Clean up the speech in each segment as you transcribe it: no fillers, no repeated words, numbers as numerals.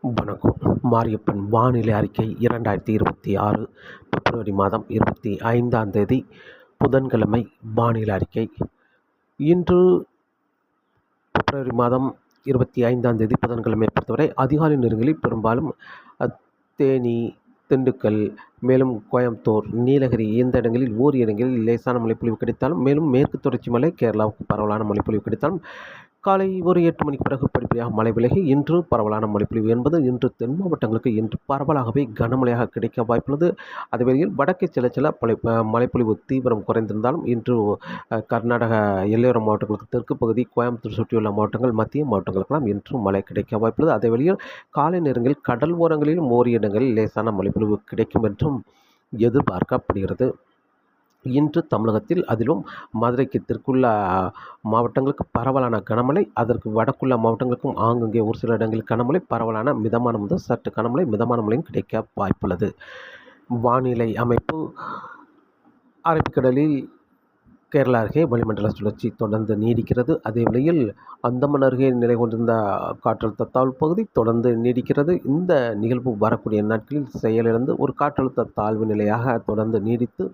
வணக்கம். மாரியப்பன் வானிலை அறிக்கை 2026 பிப்ரவரி மாதம் 25ஆம் தேதி புதன்கிழமை வானிலை அறிக்கை. இன்று பிப்ரவரி மாதம் 25ஆம் தேதி புதன்கிழமை பொறுத்தவரை அதிகாலை நேரங்களில் பெரும்பாலும் தேனி, திண்டுக்கல், மேலும் கோயம்புத்தூர், நீலகிரி இந்த இடங்களில் ஓரிரு இடங்களில் லேசான மழைப்பொழிவு கிடைத்தாலும், மேலும் மேற்கு தொடர்ச்சி மலை கேரளாவுக்கு பரவலான மழைப்பொழிவு கிடைத்தாலும், காலை ஒரு 8 மணிக்கு பிறகு படிப்படியாக மழை விலகி இன்று பரவலான மழைப்பொழிவு என்பது இன்று தென் மாவட்டங்களுக்கு இன்று பரவலாகவே கனமழையாக கிடைக்க வாய்ப்புள்ளது. அதேவேளையில் வடக்கே சில மழைப்பொழிவு தீவிரம் குறைந்திருந்தாலும் இன்று கர்நாடக எல்லையோர மாவட்டங்களுக்கு தெற்கு பகுதி, கோயம்புத்தூர் சுற்றியுள்ள மாவட்டங்கள், மத்திய மாவட்டங்களுக்கெல்லாம் இன்று மழை கிடைக்க வாய்ப்புள்ளது. அதேவேளையில் காலை நேரங்களில் கடல் ஓரங்களிலும் ஓரிரு இடங்களில் லேசான மழைப்பொழிவு கிடைக்கும் என்றும் எதிர்பார்க்கப்படுகிறது. இன்று தமிழகத்தில் அதிலும் மதுரைக்கு தெற்குள்ள மாவட்டங்களுக்கு பரவலான கனமழை, அதற்கு வடக்குள்ள மாவட்டங்களுக்கும் ஆங்கங்கே ஒரு சில இடங்களில் கனமழை, பரவலான மிதமான முதல் சற்று கனமழை, மிதமான மழையும் கிடைக்க வாய்ப்புள்ளது. வானிலை அமைப்பு: அரபிக்கடலில் கேரளா அருகே வளிமண்டல சுழற்சி தொடர்ந்து நீடிக்கிறது. அதே வேளையில் அந்தமான் அருகே நிலை கொண்டிருந்த காற்றழுத்த தாழ்வு பகுதி தொடர்ந்து நீடிக்கிறது. இந்த நிகழ்வு வரக்கூடிய நாட்களில் செயலிழந்து ஒரு காற்றழுத்த தாழ்வு நிலையாக தொடர்ந்து நீடித்து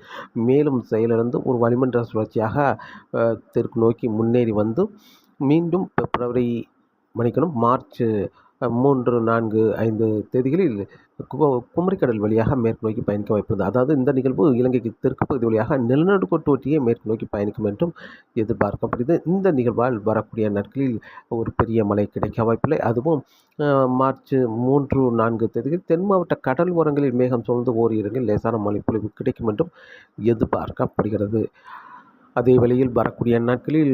மேலும் செயலிழந்து ஒரு வளிமண்டல சுழற்சியாக தெற்கு நோக்கி முன்னேறி வந்து மீண்டும் மார்ச் 3, 4, 5 தேதிகளில் குமரிக்கடல் வழியாக மேற்கு நோக்கி பயணிக்க வாய்ப்புள்ளது. அதாவது இந்த நிகழ்வு இலங்கைக்கு தெற்கு பகுதி வழியாக நிலநடுக்கோட்டு ஒட்டியே மேற்கு நோக்கி பயணிக்கும் என்றும் எதிர்பார்க்கப்படுகிறது. இந்த நிகழ்வால் வரக்கூடிய நாட்களில் ஒரு பெரிய மழை கிடைக்க வாய்ப்பில்லை. அதுவும் மார்ச் 3, 4 தேதிகளில் தென் மாவட்ட கடல் ஓரங்களில் மேகம் சூழ்ந்து ஓரிரு இடங்களில் லேசான மழைப்பொழிவு கிடைக்கும் என்றும் எதிர்பார்க்கப்படுகிறது. அதே வேளையில் வரக்கூடிய நாட்களில்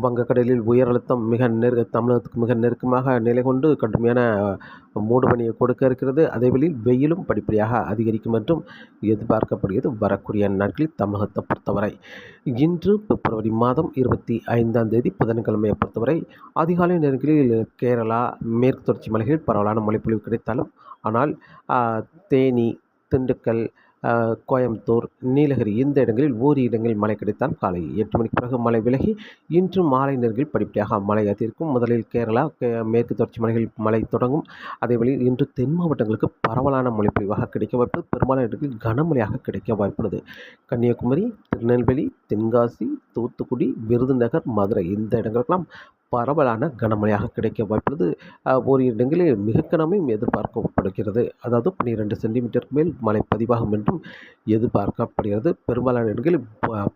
வங்கக்கடலில் உயர் அழுத்தம் தமிழகத்துக்கு மிக நெருக்கமாக நிலை கொண்டு கடுமையான மூடுபனியை கொடுக்க இருக்கிறது. அதே வேளையில் வெயிலும் படிப்படியாக அதிகரிக்கும் என்றும் எதிர்பார்க்கப்படுகிறது. வரக்கூடிய நாட்களில் தமிழகத்தை பொறுத்தவரை இன்று பிப்ரவரி மாதம் 25ஆம் தேதி புதன்கிழமையை பொறுத்தவரை அதிகாலை நேரங்களில் கேரளா, மேற்கு தொடர்ச்சி மலைகளில் பரவலான மழைப்பொழிவு கிடைத்தாலும், ஆனால் தேனி, திண்டுக்கல், கோயம்புத்தூர், நீலகிரி இந்த இடங்களில் ஓரிரு இடங்களில் மழை கிடைத்தால் காலை 8 மணிக்கு பிறகு மழை விலகி இன்று மாலை நேரங்களில் படிப்படியாக மழை அதிகரிக்கும். முதலில் கேரளா, மேற்கு தொடர்ச்சி மலைகளில் மழை தொடங்கும். அதேவேளையில் இன்று தென் மாவட்டங்களுக்கு பரவலான மழைப்பொழிவாக கிடைக்க வாய்ப்புள்ளது. பெரும்பாலான இடங்களில் கனமழையாக கிடைக்க வாய்ப்புள்ளது. கன்னியாகுமரி, திருநெல்வேலி, தென்காசி, தூத்துக்குடி, விருதுநகர், மதுரை இந்த இடங்களுக்கெல்லாம் பரவலான கனமழையாக கிடைக்க வாய்ப்புள்ளது. ஓரிரு இடங்களில் மிக கனமையும் எதிர்பார்க்கப்படுகிறது. அதாவது 12 சென்டிமீட்டருக்கு மேல் மழை பதிவாகும் என்றும் எதிர்பார்க்கப்படுகிறது. பெரும்பாலான இடங்களில்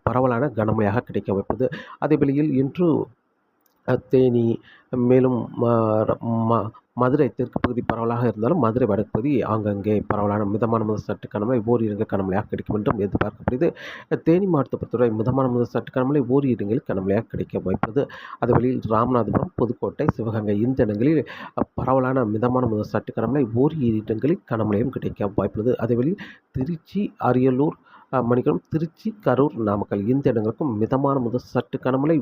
பரவலான கனமழையாக கிடைக்க வாய்ப்புள்ளது. அதேவேளையில் இன்று தேனி, மேலும் மதுரை தெற்கு பகுதி பரவலாக இருந்தாலும் மதுரை வடக்கு பகுதி ஆங்கங்கே பரவலான மிதமான முதல் சற்று கனமழை ஓரிரு இடங்கள் கனமழையாக கிடைக்கும் என்றும் எதிர்பார்க்கப்படுகிறது. தேனி மாவட்டத்தை பொறுத்தவரை மிதமான முதல் சற்று கனமழை ஓரிரு இடங்களில் கனமழையாக கிடைக்க வாய்ப்புள்ளது. அதே வழியில் ராமநாதபுரம், புதுக்கோட்டை, சிவகங்கை இந்த இடங்களில் பரவலான மிதமான முதல் சற்று கனமழை ஓரிரு இடங்களில் கனமழையும் கிடைக்க வாய்ப்புள்ளது. அதே வழியில் திருச்சி, அரியலூர், திருச்சி, கரூர், நாமக்கல் இந்த இடங்களுக்கும் மிதமான முதல் சற்று கனமழை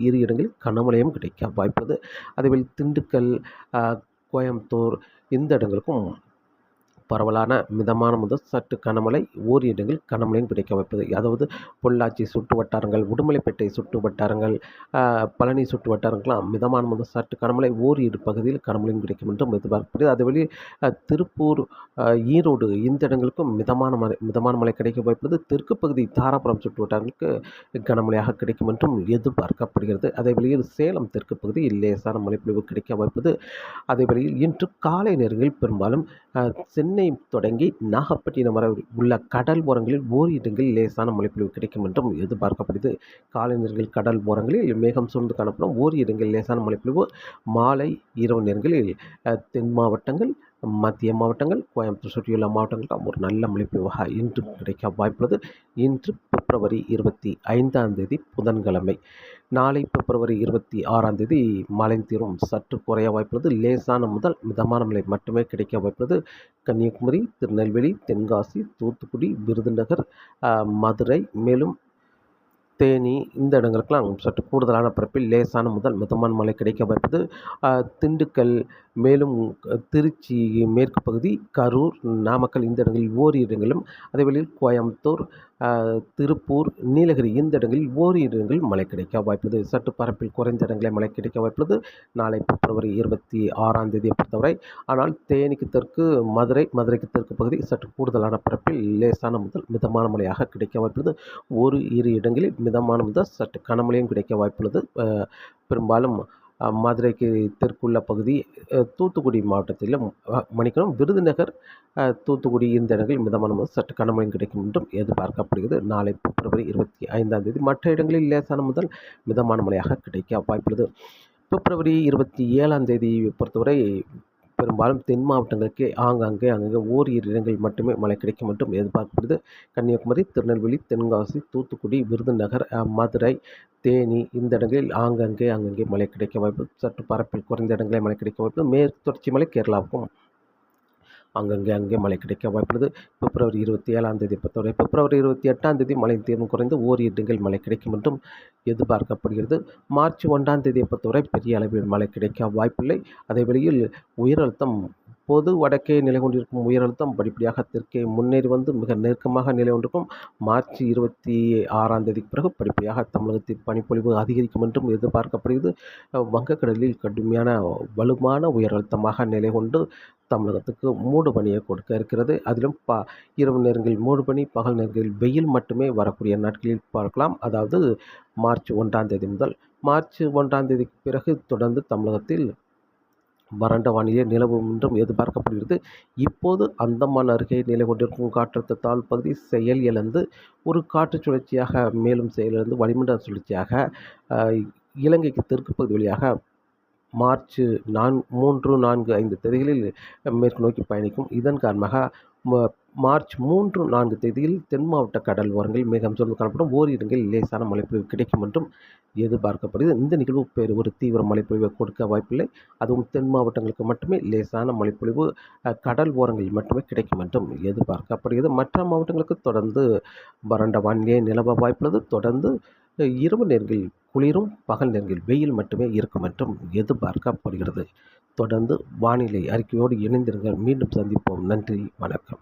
இரு இடங்களில் கனமழையும் கிடைக்க வாய்ப்புள்ளது. அதேவேளை திண்டுக்கல், கோயம்புத்தூர் இந்த இடங்களுக்கும் பரவலான மிதமான முதல் சற்று கனமழை ஓரிரு இடங்களில் கனமழையும் கிடைக்க வாய்ப்பது. அதாவது பொள்ளாச்சி சுற்று வட்டாரங்கள், உடுமலைப்பேட்டை சுற்று வட்டாரங்கள், பழனி சுற்று வட்டாரங்கள்லாம் மிதமான முதல் சற்று கனமழை ஓரிரு பகுதியில் கனமழையும் கிடைக்கும் என்றும் எதிர்பார்க்கப்படுகிறது. அதேவழி திருப்பூர், ஈரோடு இந்த இடங்களுக்கும் மிதமான மழை கிடைக்க வாய்ப்புள்ளது. தெற்கு பகுதி தாராபுரம் சுற்று வட்டாரங்களுக்கு கனமழையாக கிடைக்கும் என்றும் எதிர்பார்க்கப்படுகிறது. அதேவேளையில் சேலம் தெற்கு பகுதியில் லேசான மழைப்பொழிவு கிடைக்க வாய்ப்புள்ளது. அதேவேளையில் இன்று காலை நேரங்களில் பெரும்பாலும் சென்னை தொடங்கி நாகப்பட்டினம் வரை உள்ள கடல் ஓரங்களில் ஓரிரு இடங்களில் லேசான மழைப்பொழிவு கிடைக்கும் என்றும் எதிர்பார்க்கப்படுகிறது. காலை நேரங்களில் கடல் ஓரங்களில் மேகம் சூழ்ந்து காணப்படும் ஓரிரு இடங்களில் லேசான மழைப்பொழிவு, மாலை இரவு நேரங்களில் தென் மாவட்டங்கள், மத்திய மாவட்டங்கள், கோயம்புத்தூர் சுற்றியுள்ள மாவட்டங்களுக்கு ஒரு நல்ல மழைப்பொழிவாக இன்று கிடைக்க வாய்ப்புள்ளது. இன்று பிப்ரவரி 25ஆம் தேதி புதன்கிழமை. நாளை பிப்ரவரி 26ஆம் தேதி மழை தீவிரம் சற்று குறைய வாய்ப்புள்ளது. லேசான முதல் மிதமான மழை மட்டுமே கிடைக்க வாய்ப்புள்ளது. கன்னியாகுமரி, திருநெல்வேலி, தென்காசி, தூத்துக்குடி, விருதுநகர், மதுரை, மேலும் தேனி இந்த இடங்களுக்கெல்லாம் சற்று கூடுதலான பரப்பில் லேசான முதல் மிதமான மழை கிடைக்க வாய்ப்புள்ளது. திண்டுக்கல், மேலும் திருச்சி மேற்கு பகுதி, கரூர், நாமக்கல் இந்த இடங்களில் ஓரிரு இடங்களிலும், அதேவேளையில் கோயம்புத்தூர், திருப்பூர், நீலகிரி இந்த இடங்களில் ஓரிரு இடங்களில் மழை கிடைக்க வாய்ப்புள்ளது. சற்று பரப்பில் குறைந்த இடங்களில் மழை கிடைக்க வாய்ப்புள்ளது. நாளை பிப்ரவரி 26ஆம் தேதியை பொறுத்தவரை. ஆனால் தேனிக்கு தெற்கு, மதுரைக்கு தெற்கு பகுதி சற்று கூடுதலான பரப்பில் லேசான முதல் மிதமான மழையாக கிடைக்க வாய்ப்புள்ளது. இரு இடங்களில் மிதமான முதல் சற்று கனமழையும் கிடைக்க வாய்ப்புள்ளது. பெரும்பாலும் மதுரைக்கு தெற்குள்ள பகுதி, தூத்துக்குடி மாவட்டத்திலும் விருதுநகர், தூத்துக்குடி இந்த இடங்களில் மிதமான முதல் சற்று கனமழையும் கிடைக்கும் என்றும் எதிர்பார்க்கப்படுகிறது. நாளை பிப்ரவரி 25ஆம் தேதி மற்ற இடங்களில் லேசான முதல் மிதமான மழையாக கிடைக்க வாய்ப்புள்ளது. பிப்ரவரி 27ஆம் தேதியை பொறுத்தவரை பெரும்பாலும் தென் மாவட்டங்களுக்கு அங்கங்கே ஓரிரு இடங்களில் மட்டுமே மழை கிடைக்கும் என்றும் எதிர்பார்க்கப்படுது. கன்னியாகுமரி, திருநெல்வேலி, தென்காசி, தூத்துக்குடி, விருதுநகர், மதுரை, தேனி இந்த இடங்களில் அங்கங்கே மழை கிடைக்க வாய்ப்பு. சற்று பரப்பில் குறைந்த இடங்களில் மழை கிடைக்க வாய்ப்பு. மேற்கு தொடர்ச்சி மலை கேரளாவுக்கும் அங்கே மழை கிடைக்க வாய்ப்புள்ளது. பிப்ரவரி 27ஆம் தேதி பொறுத்தவரை. பிப்ரவரி 28ஆம் தேதி மழை தீவிரம் குறைந்து ஓரிரு இடங்களில் மழை கிடைக்கும் என்றும் எதிர்பார்க்கப்படுகிறது. மார்ச் 1ஆம் தேதியை பொறுத்தவரை பெரிய அளவில் மழை கிடைக்க வாய்ப்பில்லை. அதே வேளையில் உயரழுத்தம் பொது வடக்கே நிலை கொண்டிருக்கும் உயரழுத்தம் படிப்படியாக தெற்கே முன்னேறி வந்து மிக நெருக்கமாக நிலை கொண்டிருக்கும். மார்ச் 26ஆம் தேதிக்கு பிறகு படிப்படியாக தமிழகத்தில் பனிப்பொழிவு அதிகரிக்கும் என்றும் எதிர்பார்க்கப்படுகிறது. வங்கக்கடலில் கடுமையான வலுவான உயரழுத்தமாக நிலை கொண்டு தமிழகத்துக்கு மூடு பனியை கொடுக்க இருக்கிறது. அதிலும் இரவு நேரங்களில் மூடு பனி, பகல் நேரங்களில் வெயில் மட்டுமே வரக்கூடிய நாட்களில் பார்க்கலாம். அதாவது மார்ச் 1ஆம் தேதி முதல். மார்ச் 1ஆம் தேதிக்கு பிறகு தொடர்ந்து தமிழகத்தில் வறண்ட வானிலை நிலவும் என்றும் எதிர்பார்க்கப்படுகிறது. இப்போது அந்தமான் அருகே நிலை கொண்டிருக்கும் காற்றழுத்த தாழ்வு பகுதி செயல் இழந்து ஒரு காற்று சுழற்சியாக மேலும் செயலிழந்து வளிமண்டல சுழற்சியாக இலங்கைக்கு தெற்கு பகுதி வழியாக மார்ச் 3, 4, 5 தேதிகளில் மேற்கு நோக்கி பயணிக்கும். இதன் காரணமாக மார்ச் 3, 4 தேதியில் தென் மாவட்ட கடல் ஓரங்களில் மேகம் சூழ்ந்து காணப்படும். ஓரிரு இடங்களில் லேசான மழைப்பொழிவு கிடைக்கும் என்றும் எதிர்பார்க்கப்படுகிறது. இந்த நிகழ்வு ஒரு தீவிர மழைப்பொழிவை கொடுக்க வாய்ப்பில்லை. அதுவும் தென் மாவட்டங்களுக்கு மட்டுமே லேசான மழைப்பொழிவு கடல் ஓரங்களில் மட்டுமே கிடைக்கும் என்றும் எதிர்பார்க்கப்படுகிறது. மற்ற மாவட்டங்களுக்கு தொடர்ந்து வறண்ட வானிலையை நிலவ வாய்ப்புள்ளது. தொடர்ந்து இரவு நேரங்களில் குளிரும், பகல் நேரங்களில் வெயில் மட்டுமே இருக்கும் என்றும் எதிர்பார்க்கப்படுகிறது. தொடர்ந்து வானிலை அறிக்கையோடு இணைந்திருங்கள். மீண்டும் சந்திப்போம். நன்றி, வணக்கம்.